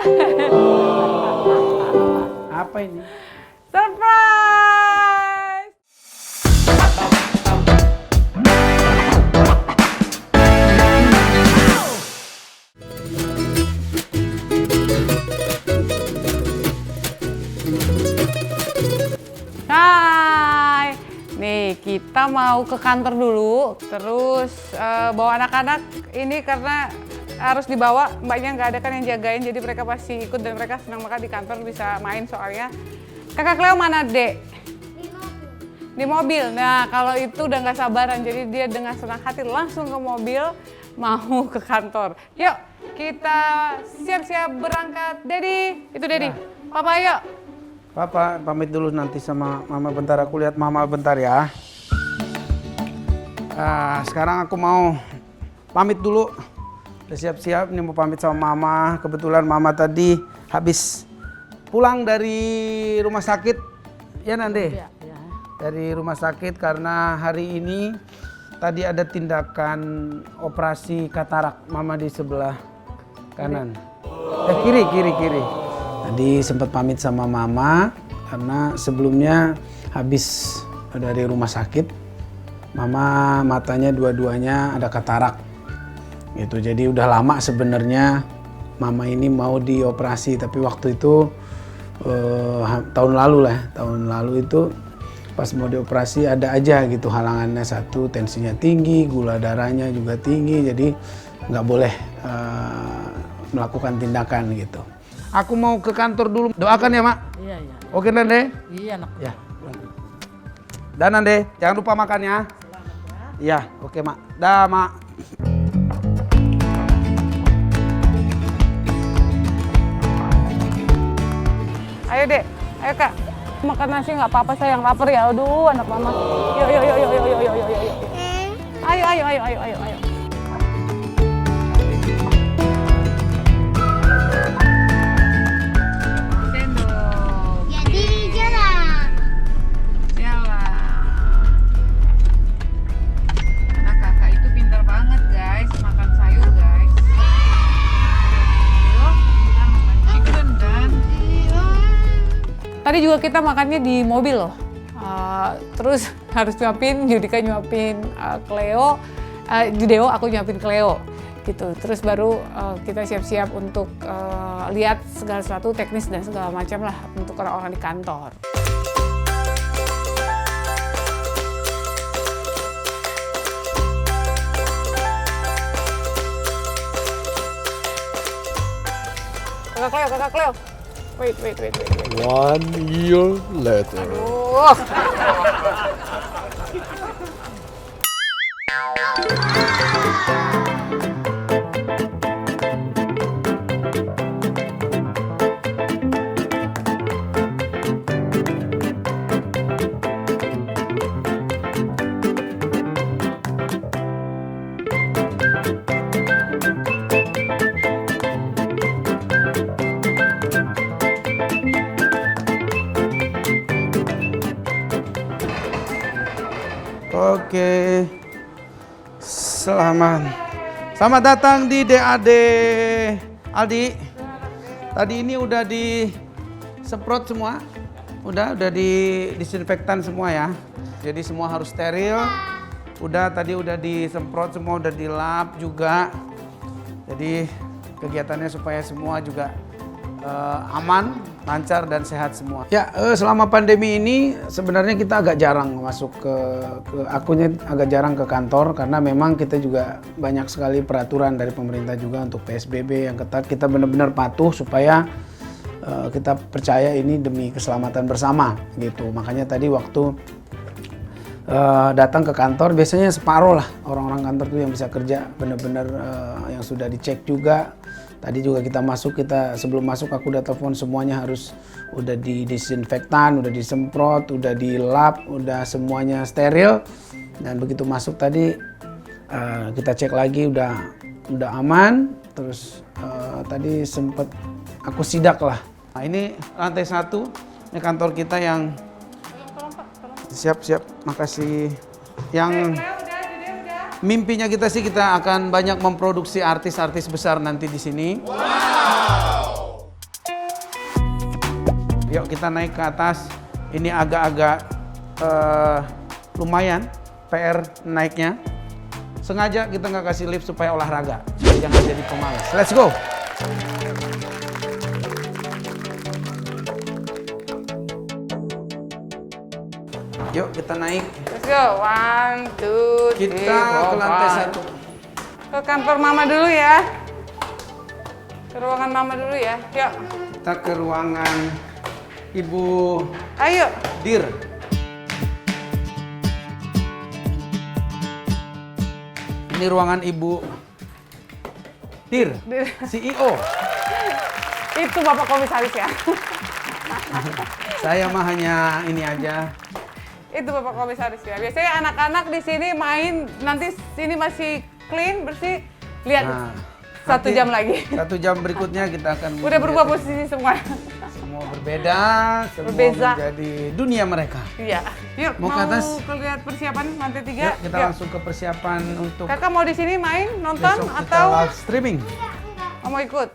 Apa ini? Surprise! Hai, nih kita mau ke kantor dulu, terus bawa anak-anak ini karena harus dibawa, mbaknya nggak ada kan yang jagain, jadi mereka pasti ikut dan mereka senang banget di kantor bisa main soalnya. Kakak Cleo mana, Dek? Di mobil. Nah, kalau itu udah nggak sabaran, jadi dia dengan senang hati langsung ke mobil mau ke kantor. Yuk, kita siap-siap berangkat. Dedi, itu Dedi. Papa, yuk. Papa pamit dulu nanti sama Mama bentar, aku lihat Mama bentar ya. Sekarang aku mau pamit dulu. Udah siap-siap, ini mau pamit sama Mama. Kebetulan Mama tadi habis pulang dari rumah sakit. Ya Nande? Ya. Dari rumah sakit karena hari ini tadi ada tindakan operasi katarak Mama di sebelah kanan. Kiri. Tadi sempat pamit sama Mama karena sebelumnya habis dari rumah sakit. Mama matanya dua-duanya ada katarak. Gitu. Jadi udah lama sebenarnya Mama ini mau dioperasi, tapi waktu itu tahun lalu itu pas mau dioperasi ada aja gitu halangannya. Satu, tensinya tinggi, gula darahnya juga tinggi, jadi nggak boleh melakukan tindakan gitu. Aku mau ke kantor dulu, doakan ya Mak. Iya. Oke Nande? Iya, nak. Ya. Dan Nande, jangan lupa makan ya. Iya, oke Mak. Dah Mak. Ayo Dek, ayo Kak. Makan nasi nggak apa-apa sayang, lapar ya. Aduh, anak mama. Yuk. Ayo. Sendok. Jadi jalan. Anak kakak itu pintar banget guys, makan sayur guys. Yuk, kita makan chicken dan tadi juga kita makannya di mobil loh. Terus harus nyuapin, Judika nyuapin Cleo, Judeo aku nyuapin Cleo gitu. Terus baru kita siap-siap untuk lihat segala sesuatu teknis dan segala macam lah untuk orang-orang di kantor. Kakak Cleo. Wait. 1 year later. Aduh. Oke. Selamat datang di DAD Aldi. Tadi ini udah disemprot semua. Udah disinfektan semua ya. Jadi semua harus steril. Tadi udah disemprot semua, udah dilap juga. Jadi kegiatannya supaya semua juga aman, lancar dan sehat semua. Ya, selama pandemi ini sebenarnya kita agak jarang masuk akunya agak jarang ke kantor karena memang kita juga banyak sekali peraturan dari pemerintah juga untuk PSBB yang ketat. Kita benar-benar patuh supaya kita percaya ini demi keselamatan bersama gitu. Makanya tadi waktu datang ke kantor biasanya separuh lah orang-orang kantor tuh yang bisa kerja benar-benar yang sudah dicek juga. Tadi juga kita sebelum masuk aku udah telepon semuanya harus udah didisinfektan, udah disemprot, udah dilap, udah semuanya steril. Dan begitu masuk tadi kita cek lagi udah aman. Terus tadi sempet aku sidak lah. Nah, ini lantai 1, ini kantor kita yang siap, makasih. Yang mimpinya kita sih kita akan banyak memproduksi artis-artis besar nanti di sini. Wow. Yuk kita naik ke atas. Ini agak-agak lumayan PR naiknya. Sengaja kita nggak kasih lift supaya olahraga, supaya jangan jadi pemalas. Let's go. Yuk kita naik. Let's go. 1, 2, 3, Kita ke lantai 1. Ke kantor mama dulu ya. Ke ruangan mama dulu ya. Yuk. Kita ke ruangan Ibu Ayo. Dir. Ini ruangan Ibu Dir, CEO. Itu Bapak Komisaris ya. Saya mah hanya ini aja. Itu Bapak Komisaris ya. Biasanya anak-anak di sini main, nanti sini masih clean, bersih. Lihat, Nah, 1 nanti jam lagi. 1 jam berikutnya kita akan Udah berubah melihat posisi semua. semua berbeda, semua Berbeza. menjadi dunia mereka. Iya. Yuk, Mau mau ke atas? lihat persiapan lantai 3? Yuk, kita langsung ke persiapan untuk Kakak mau di sini main, nonton, besok kita atau live streaming. mau ikut?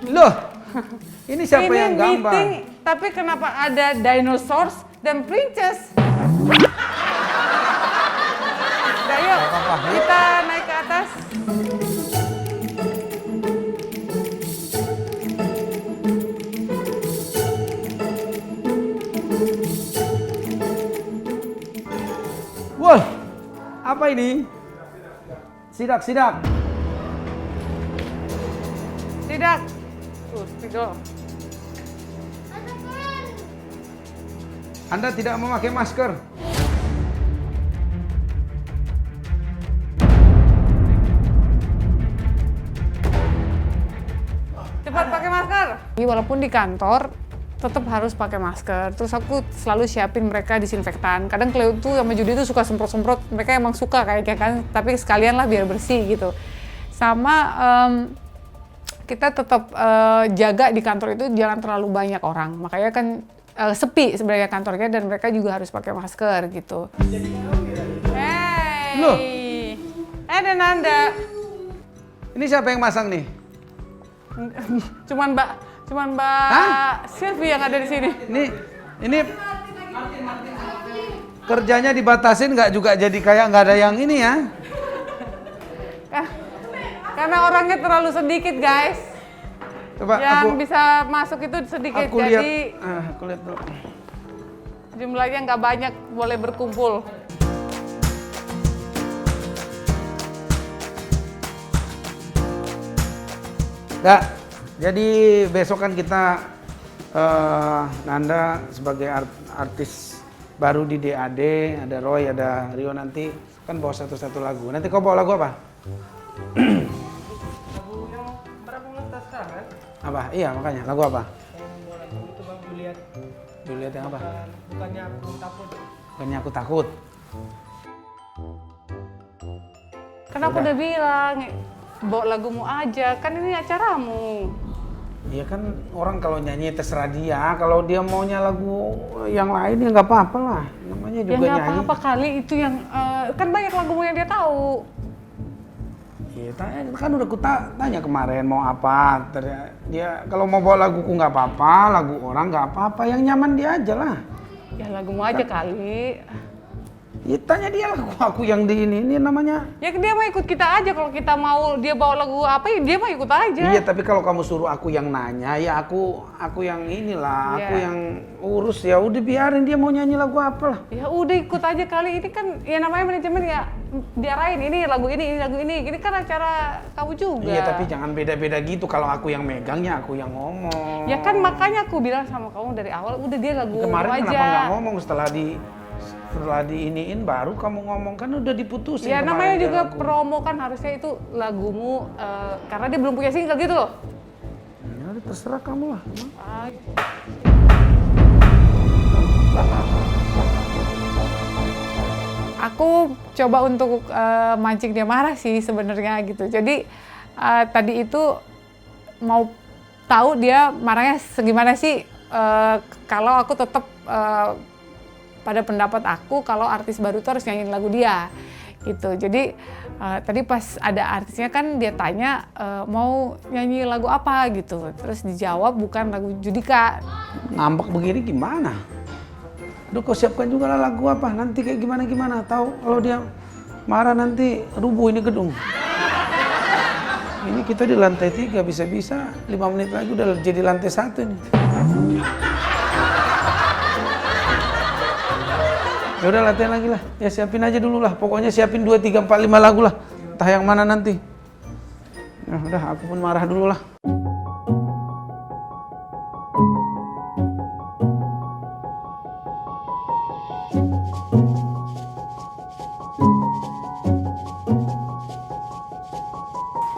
Loh, ini siapa Ini yang gambar? meeting, tapi kenapa ada dinosaurs dan princess? Udah yuk, apa-apa, yuk. kita naik ke atas. Wah, apa ini? Sidak. Tidak. Tidak. Anda tidak memakai masker. Cepat pakai masker. Walaupun di kantor, tetap harus pakai masker. Terus aku selalu siapin mereka disinfektan. Kadang Cleo tuh sama Judy tuh suka semprot-semprot. Mereka emang suka kayaknya kan. Tapi sekalian lah biar bersih gitu. Sama kita tetap jaga di kantor itu jangan terlalu banyak orang. Makanya kan sepi sebenarnya kantornya dan mereka juga harus pakai masker gitu. Hey. Loh. Dan Anda. Ini siapa yang masang nih? Cuman Mbak Hah? Sylvie yang ada di sini. Ini kerjanya dibatasin nggak juga jadi kayak nggak ada yang ini ya? Karena orangnya terlalu sedikit, guys. Coba Yang bisa masuk itu sedikit, aku jadi lihat, aku lihat dulu. jumlahnya nggak banyak boleh berkumpul. Nggak, jadi besok kan kita Nanda sebagai artis baru di DAD, ada Roy, ada Rio nanti kan bawa satu-satu lagu. Nanti kau bawa lagu apa? Lagu yang berapa menit sekarang kan? Apa? Iya makanya lagu apa? Itu Bang Juliet. Juliet yang apa? Bukannya aku takut. Bukannya aku takut. Kan aku udah bilang, bawa lagumu aja, kan ini acaramu. Iya kan orang kalau nyanyi terserah dia, kalau dia maunya lagu yang lain ya nggak apa-apa lah. Namanya Ya juga nggak nyanyi. apa-apa kali itu yang, kan banyak lagumu yang dia tahu. Iya, kan udah tanya kemarin mau apa. Dia kalau mau bawa laguku nggak apa-apa, lagu orang nggak apa-apa, yang nyaman dia aja lah. Ya lagumu aja kali. Ya tanya dia lagu aku yang di ini namanya. Ya dia mau ikut kita aja, kalau kita mau dia bawa lagu apa ya dia mau ikut aja. Iya, tapi kalau kamu suruh aku yang nanya, ya aku yang inilah, aku Iya. yang urus, ya udah biarin dia mau nyanyi lagu apa lah. Ya udah ikut aja kali, ini kan ya namanya manajemen ya diarahin ini lagu ini lagu ini kan acara kamu juga. Iya, tapi jangan beda-beda gitu. Kalau aku yang megangnya aku yang ngomong. Ya kan makanya aku bilang sama kamu dari awal udah dia lagu Kemarin aja. kenapa nggak ngomong setelah diiniin baru kamu ngomong, kan udah diputusin. Ya kemarin namanya dia juga lagu. promo kan harusnya itu lagumu karena dia belum punya single gitu loh. Ya udah, terserah kamu lah. Ah, Aku coba untuk mancing dia marah sih sebenarnya gitu. Jadi tadi itu mau tahu dia marahnya segimana sih kalau aku tetap pada pendapat aku kalau artis baru itu harus nyanyiin lagu dia Gitu. Jadi tadi pas ada artisnya kan dia tanya mau nyanyi lagu apa gitu. Terus dijawab bukan lagu Judika. Ngambek begini gimana? Aduh, kau siapkan juga lah lagu apa, nanti kayak gimana-gimana. Tahu kalau dia marah nanti rubuh ini gedung. Ini kita di lantai 3, bisa-bisa 5 menit lagi udah jadi lantai 1 nih. Ya udah latihan lagi lah, ya siapin aja dulu lah. Pokoknya siapin 2, 3, 4, 5 lagu lah. Entah yang mana nanti. Nah udah, aku pun marah dulu lah.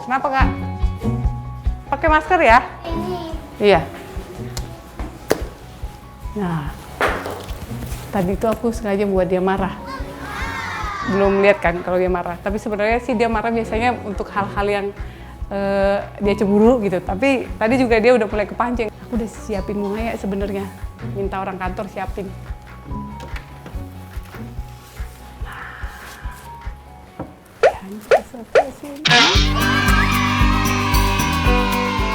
Kenapa Kak? Pakai masker ya? Iya. Nah, tadi itu aku sengaja buat dia marah. Belum lihat kan kalau dia marah. Tapi sebenarnya sih dia marah biasanya untuk hal-hal yang dia cemburu gitu. Tapi tadi juga dia udah mulai kepancing. Aku udah siapin bunga ya sebenarnya. Minta orang kantor siapin.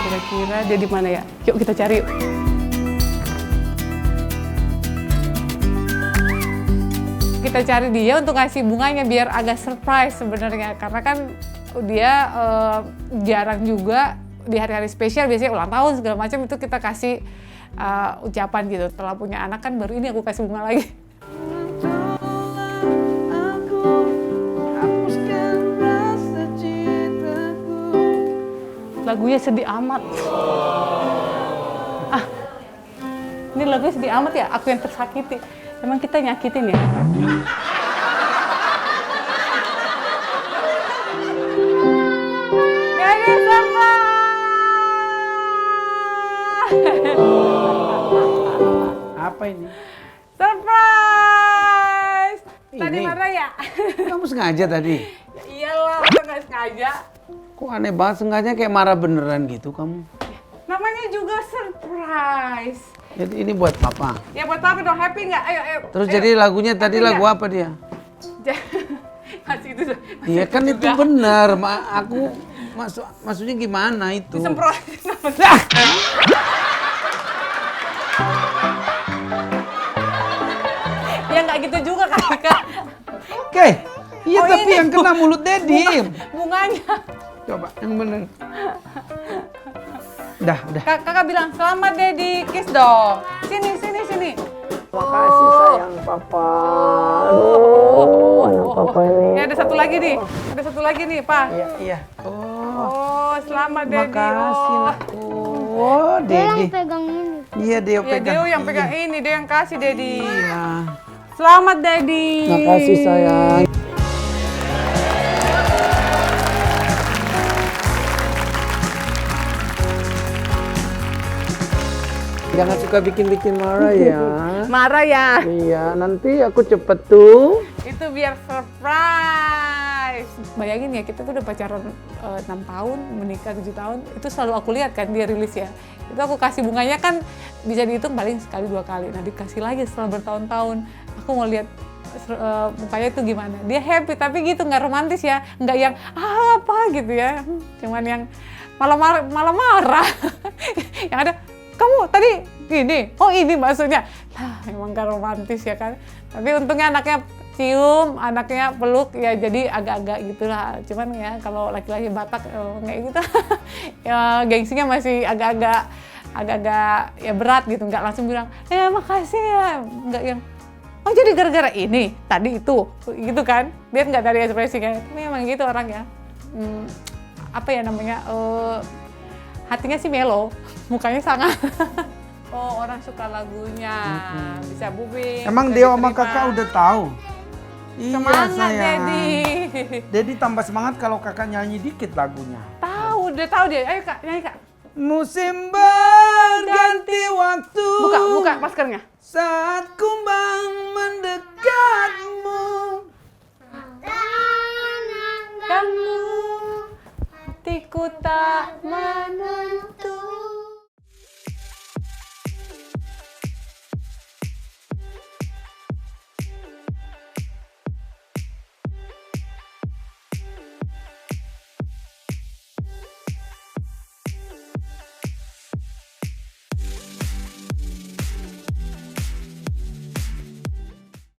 Kira-kira dia di mana ya? Yuk kita cari yuk. Kita cari dia untuk ngasih bunganya biar agak surprise sebenarnya. Karena kan dia jarang juga di hari-hari spesial, biasanya ulang tahun segala macam itu kita kasih ucapan gitu. Setelah punya anak kan baru ini aku kasih bunga lagi. Lagunya sedih amat. Ini lagunya sedih amat ya, aku yang tersakiti. Emang kita nyakitin ya? Dede sama. Apa ini? Surprise! Tadi Ini? marah ya? Kamu sengaja tadi? Ya iyalah, udah nggak sengaja. Kok aneh banget, sengaja kayak marah beneran gitu kamu. Namanya juga surprise. Jadi ini buat papa. Ya buat apa dong, happy nggak? Ayo, ayo. Terus ayo. jadi lagunya tadi Happy lagu nggak? apa dia? Masih itu. Iya kan itu benar, aku maksudnya gimana itu? Disemprot. Ya nggak gitu juga Kak. Oke, iya Oh, tapi ini. yang kena mulut Dedi. Bunganya. Coba yang bener. Udah. Kakak bilang selamat Dedi, kiss dong. Sini. Makasih sayang papa. Aduh, papa ini. Ya ada satu lagi nih. Ada satu lagi nih, Pak. Iya. Oh, selamat Dedi. Makasih Oh. nakku. Oh, Dia yang Dedi. pegang ini. Iya, Deo Ya, pegang. Deo yang pegang Iya. ini, dia yang kasih Dedi. Iya. Selamat Dedi. Makasih sayang. Jangan suka bikin-bikin marah ya. Marah ya. Iya, nanti aku cepet tuh. Itu biar surprise. Bayangin ya, kita tuh udah pacaran 6 tahun, menikah 7 tahun. Itu selalu aku lihat kan dia rilis ya. Itu aku kasih bunganya kan bisa dihitung paling sekali 2 kali. Nah dikasih lagi setelah bertahun-tahun. Aku mau lihat mukanya itu gimana. Dia happy tapi gitu, nggak romantis ya. Nggak yang apa gitu ya. Cuman yang malah marah. Yang ada, kamu tadi gini, oh ini maksudnya. Lah emang gak romantis ya kan. Tapi untungnya anaknya cium, anaknya peluk, ya jadi agak-agak gitulah. Cuman ya kalau laki-laki Batak kayak gitu, ya gengsinya masih agak-agak ya berat gitu. Nggak langsung bilang, makasih ya. Nggak yang, oh jadi gara-gara ini, tadi itu, gitu kan. Dia nggak dari ekspresi kayak, tapi emang gitu orang ya. Apa ya namanya, hatinya sih melo, mukanya sangat. Oh orang suka lagunya, bisa booming. Emang bisa Deo sama diterima. kakak udah tahu? Semangat iya sayang. Dedi. Dedi tambah semangat kalau kakak nyanyi dikit lagunya. Tahu, udah tahu dia. Ayo Kak, nyanyi Kak. Musim berganti waktu. Buka maskernya. Saat kumbang